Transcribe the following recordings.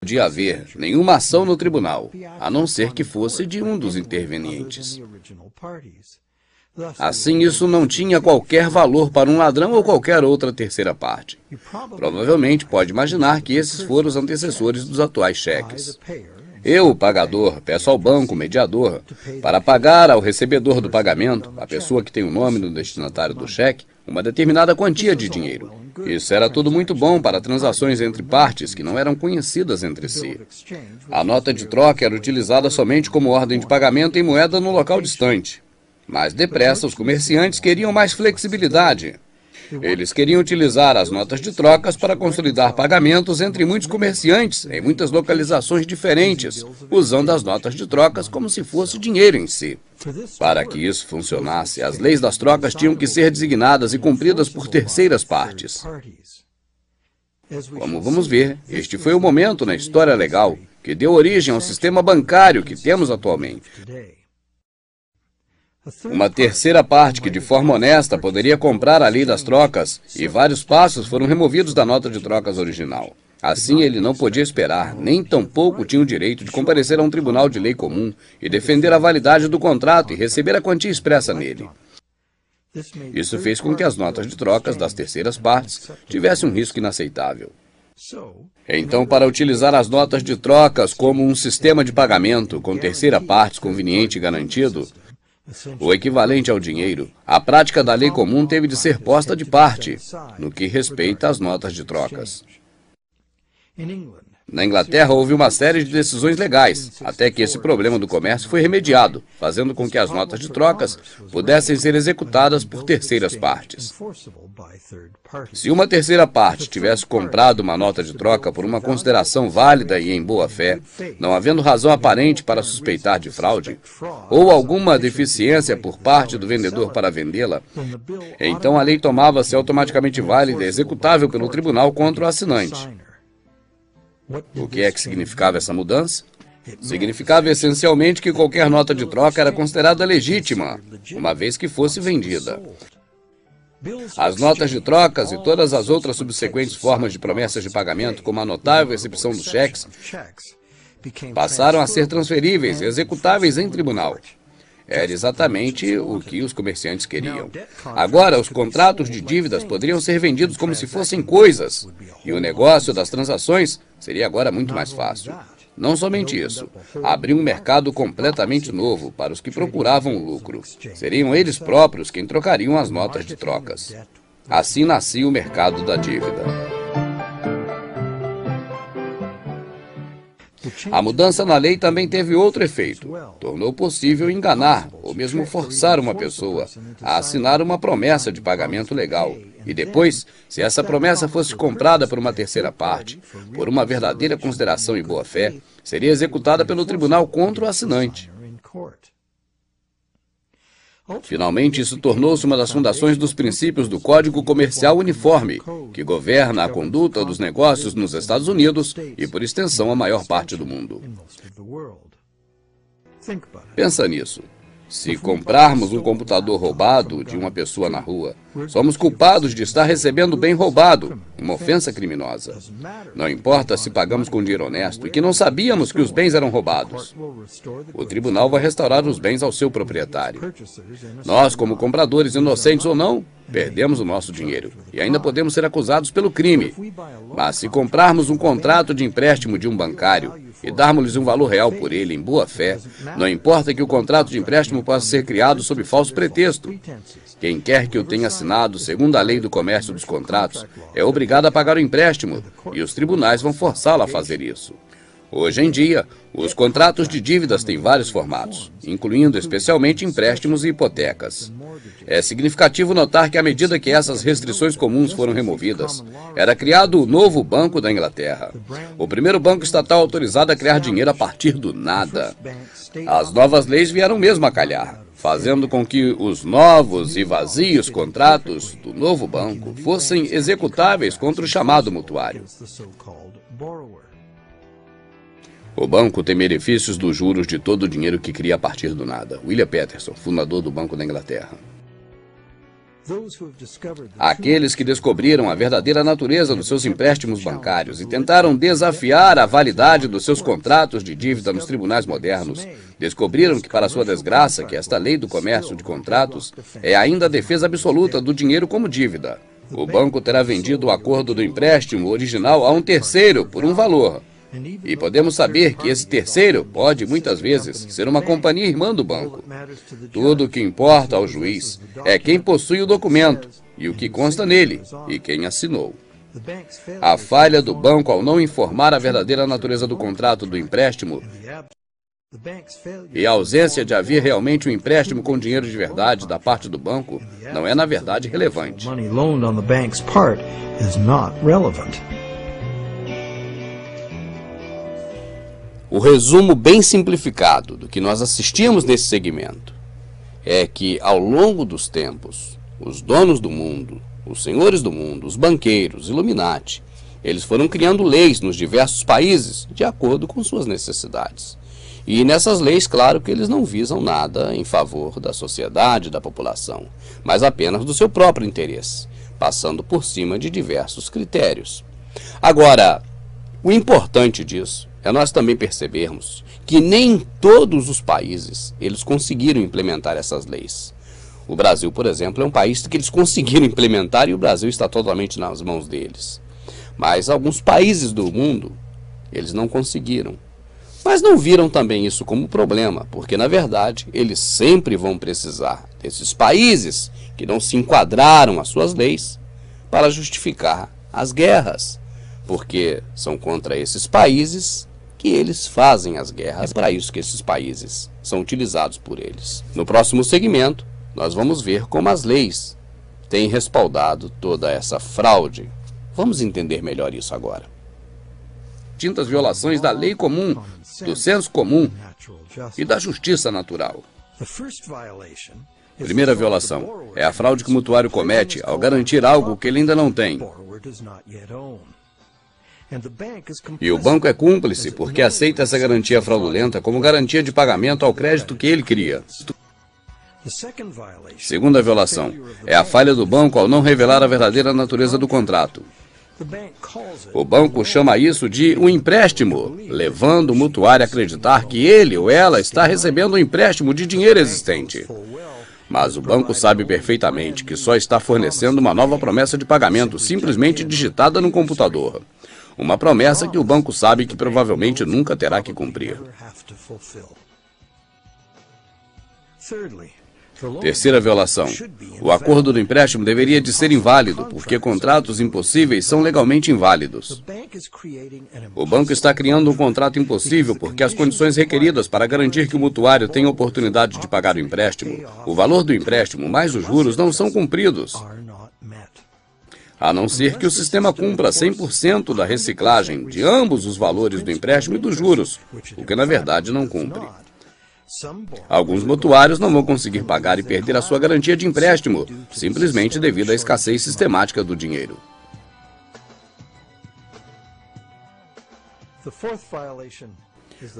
podia haver nenhuma ação no tribunal, a não ser que fosse de um dos intervenientes. Assim, isso não tinha qualquer valor para um ladrão ou qualquer outra terceira parte. Provavelmente pode imaginar que esses foram os antecessores dos atuais cheques. Eu, o pagador, peço ao banco mediador para pagar ao recebedor do pagamento, a pessoa que tem o nome do destinatário do cheque, uma determinada quantia de dinheiro. Isso era tudo muito bom para transações entre partes que não eram conhecidas entre si. A nota de troca era utilizada somente como ordem de pagamento em moeda no local distante. Mas depressa, os comerciantes queriam mais flexibilidade. Eles queriam utilizar as notas de trocas para consolidar pagamentos entre muitos comerciantes em muitas localizações diferentes, usando as notas de trocas como se fosse dinheiro em si. Para que isso funcionasse, as leis das trocas tinham que ser designadas e cumpridas por terceiras partes. Como vamos ver, este foi o momento na história legal que deu origem ao sistema bancário que temos atualmente. Uma terceira parte que, de forma honesta, poderia comprar a lei das trocas, e vários passos foram removidos da nota de trocas original. Assim, ele não podia esperar, nem tampouco tinha o direito de comparecer a um tribunal de lei comum e defender a validade do contrato e receber a quantia expressa nele. Isso fez com que as notas de trocas das terceiras partes tivessem um risco inaceitável. Então, para utilizar as notas de trocas como um sistema de pagamento com terceira partes conveniente e garantido, o equivalente ao dinheiro, a prática da lei comum teve de ser posta de parte, no que respeita às notas de trocas. Na Inglaterra, houve uma série de decisões legais, até que esse problema do comércio foi remediado, fazendo com que as notas de trocas pudessem ser executadas por terceiras partes. Se uma terceira parte tivesse comprado uma nota de troca por uma consideração válida e em boa fé, não havendo razão aparente para suspeitar de fraude, ou alguma deficiência por parte do vendedor para vendê-la, então a lei tomava-se automaticamente válida e executável pelo tribunal contra o assinante. O que é que significava essa mudança? Significava essencialmente que qualquer nota de troca era considerada legítima, uma vez que fosse vendida. As notas de trocas e todas as outras subsequentes formas de promessas de pagamento, como a notável recepção dos cheques, passaram a ser transferíveis e executáveis em tribunal. Era exatamente o que os comerciantes queriam. Agora, os contratos de dívidas poderiam ser vendidos como se fossem coisas, e o negócio das transações seria agora muito mais fácil. Não somente isso, abriu um mercado completamente novo para os que procuravam lucro. Seriam eles próprios quem trocariam as notas de trocas. Assim nascia o mercado da dívida. A mudança na lei também teve outro efeito. Tornou possível enganar ou mesmo forçar uma pessoa a assinar uma promessa de pagamento legal. E depois, se essa promessa fosse comprada por uma terceira parte, por uma verdadeira consideração e boa-fé, seria executada pelo tribunal contra o assinante. Finalmente, isso tornou-se uma das fundações dos princípios do Código Comercial Uniforme, que governa a conduta dos negócios nos Estados Unidos e, por extensão, a maior parte do mundo. Pensa nisso. Se comprarmos um computador roubado de uma pessoa na rua, somos culpados de estar recebendo bem roubado, uma ofensa criminosa. Não importa se pagamos com dinheiro honesto e que não sabíamos que os bens eram roubados. O tribunal vai restaurar os bens ao seu proprietário. Nós, como compradores inocentes ou não, perdemos o nosso dinheiro e ainda podemos ser acusados pelo crime. Mas se comprarmos um contrato de empréstimo de um bancário e darmos-lhes um valor real por ele em boa fé, não importa que o contrato de empréstimo possa ser criado sob falso pretexto. Quem quer que o tenha assinado segundo a lei do comércio dos contratos é obrigado a pagar o empréstimo e os tribunais vão forçá-lo a fazer isso. Hoje em dia, os contratos de dívidas têm vários formatos, incluindo especialmente empréstimos e hipotecas. É significativo notar que à medida que essas restrições comuns foram removidas, era criado o novo Banco da Inglaterra. O primeiro banco estatal autorizado a criar dinheiro a partir do nada. As novas leis vieram mesmo a calhar, fazendo com que os novos e vazios contratos do novo banco fossem executáveis contra o chamado mutuário. O banco tem benefícios dos juros de todo o dinheiro que cria a partir do nada. William Peterson, fundador do Banco da Inglaterra. Aqueles que descobriram a verdadeira natureza dos seus empréstimos bancários e tentaram desafiar a validade dos seus contratos de dívida nos tribunais modernos, descobriram que, para sua desgraça, que esta lei do comércio de contratos é ainda a defesa absoluta do dinheiro como dívida. O banco terá vendido o acordo do empréstimo original a um terceiro por um valor. E podemos saber que esse terceiro pode, muitas vezes, ser uma companhia irmã do banco. Tudo o que importa ao juiz é quem possui o documento e o que consta nele e quem assinou. A falha do banco ao não informar a verdadeira natureza do contrato do empréstimo e a ausência de haver realmente um empréstimo com dinheiro de verdade da parte do banco não é, na verdade, relevante. O resumo bem simplificado do que nós assistimos nesse segmento é que, ao longo dos tempos, os donos do mundo, os senhores do mundo, os banqueiros, Illuminati, eles foram criando leis nos diversos países de acordo com suas necessidades. E nessas leis, claro que eles não visam nada em favor da sociedade, da população, mas apenas do seu próprio interesse, passando por cima de diversos critérios. Agora, o importante disso é nós também percebermos que nem todos os países eles conseguiram implementar essas leis. O Brasil, por exemplo, é um país que eles conseguiram implementar e o Brasil está totalmente nas mãos deles. Mas alguns países do mundo, eles não conseguiram. Mas não viram também isso como problema, porque, na verdade, eles sempre vão precisar desses países que não se enquadraram às suas leis para justificar as guerras, porque são contra esses países que eles fazem as guerras, para isso que esses países são utilizados por eles. No próximo segmento, nós vamos ver como as leis têm respaldado toda essa fraude. Vamos entender melhor isso agora. Distintas violações da lei comum, do senso comum e da justiça natural. Primeira violação é a fraude que o mutuário comete ao garantir algo que ele ainda não tem. E o banco é cúmplice porque aceita essa garantia fraudulenta como garantia de pagamento ao crédito que ele cria. Segunda violação é a falha do banco ao não revelar a verdadeira natureza do contrato. O banco chama isso de um empréstimo, levando o mutuário a acreditar que ele ou ela está recebendo um empréstimo de dinheiro existente. Mas o banco sabe perfeitamente que só está fornecendo uma nova promessa de pagamento simplesmente digitada no computador. Uma promessa que o banco sabe que provavelmente nunca terá que cumprir. Terceira violação. O acordo do empréstimo deveria de ser inválido, porque contratos impossíveis são legalmente inválidos. O banco está criando um contrato impossível porque as condições requeridas para garantir que o mutuário tenha oportunidade de pagar o empréstimo, o valor do empréstimo mais os juros, não são cumpridos. A não ser que o sistema cumpra 100% da reciclagem de ambos os valores do empréstimo e dos juros, o que na verdade não cumpre. Alguns mutuários não vão conseguir pagar e perder a sua garantia de empréstimo, simplesmente devido à escassez sistemática do dinheiro.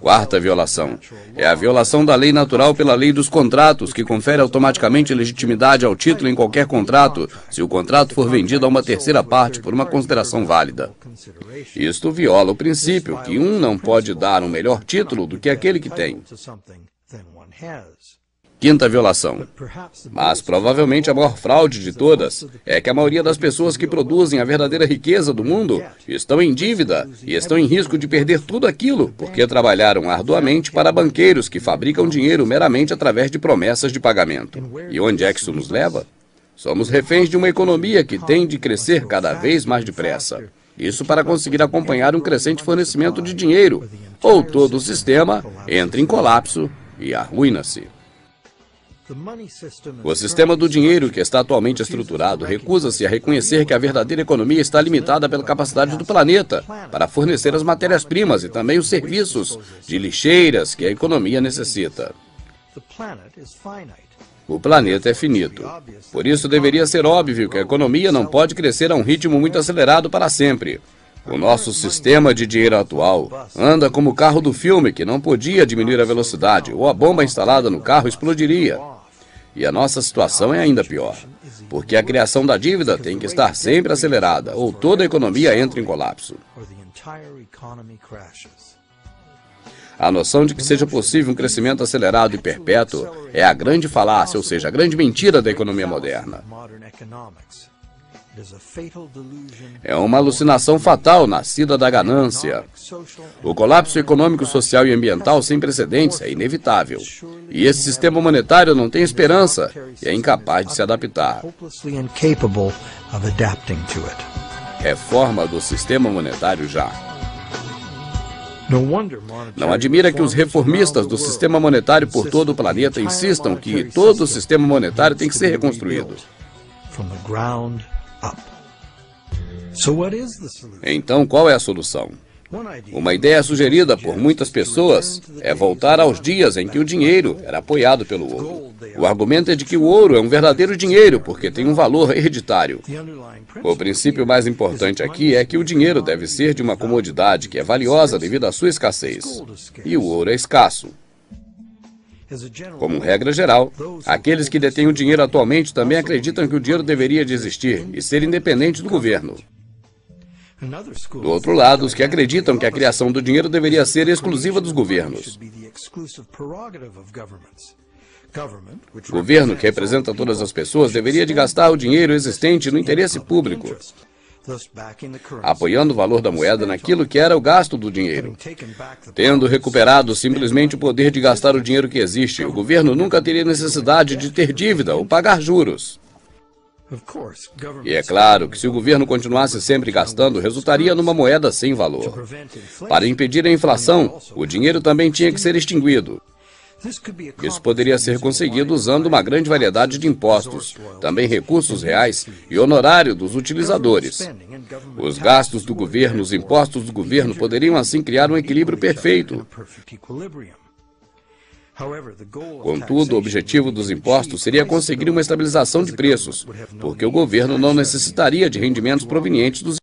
Quarta violação é a violação da lei natural pela lei dos contratos, que confere automaticamente legitimidade ao título em qualquer contrato, se o contrato for vendido a uma terceira parte por uma consideração válida. Isto viola o princípio que um não pode dar um melhor título do que aquele que tem. Quinta violação. Mas provavelmente a maior fraude de todas é que a maioria das pessoas que produzem a verdadeira riqueza do mundo estão em dívida e estão em risco de perder tudo aquilo porque trabalharam arduamente para banqueiros que fabricam dinheiro meramente através de promessas de pagamento. E onde é que isso nos leva? Somos reféns de uma economia que tem de crescer cada vez mais depressa. Isso para conseguir acompanhar um crescente fornecimento de dinheiro, ou todo o sistema entra em colapso e arruína-se. O sistema do dinheiro que está atualmente estruturado recusa-se a reconhecer que a verdadeira economia está limitada pela capacidade do planeta para fornecer as matérias-primas e também os serviços de lixeiras que a economia necessita. O planeta é finito. Por isso deveria ser óbvio que a economia não pode crescer a um ritmo muito acelerado para sempre. O nosso sistema de dinheiro atual anda como o carro do filme que não podia diminuir a velocidade ou a bomba instalada no carro explodiria. E a nossa situação é ainda pior, porque a criação da dívida tem que estar sempre acelerada, ou toda a economia entra em colapso. A noção de que seja possível um crescimento acelerado e perpétuo é a grande falácia, ou seja, a grande mentira da economia moderna. É uma alucinação fatal nascida da ganância. O colapso econômico, social e ambiental sem precedentes é inevitável. E esse sistema monetário não tem esperança e é incapaz de se adaptar. Reforma do sistema monetário já. Não admira que os reformistas do sistema monetário por todo o planeta insistam que todo o sistema monetário tem que ser reconstruído. Então, qual é a solução? Uma ideia sugerida por muitas pessoas é voltar aos dias em que o dinheiro era apoiado pelo ouro. O argumento é de que o ouro é um verdadeiro dinheiro porque tem um valor hereditário. O princípio mais importante aqui é que o dinheiro deve ser de uma comodidade que é valiosa devido à sua escassez. E o ouro é escasso. Como regra geral, aqueles que detêm o dinheiro atualmente também acreditam que o dinheiro deveria de existir e ser independente do governo. Do outro lado, os que acreditam que a criação do dinheiro deveria ser exclusiva dos governos. O governo, que representa todas as pessoas, deveria de gastar o dinheiro existente no interesse público, apoiando o valor da moeda naquilo que era o gasto do dinheiro. Tendo recuperado simplesmente o poder de gastar o dinheiro que existe, o governo nunca teria necessidade de ter dívida ou pagar juros. E é claro que se o governo continuasse sempre gastando, resultaria numa moeda sem valor. Para impedir a inflação, o dinheiro também tinha que ser extinguido. Isso poderia ser conseguido usando uma grande variedade de impostos, também recursos reais e honorário dos utilizadores. Os gastos do governo, os impostos do governo poderiam assim criar um equilíbrio perfeito. Contudo, o objetivo dos impostos seria conseguir uma estabilização de preços, porque o governo não necessitaria de rendimentos provenientes dos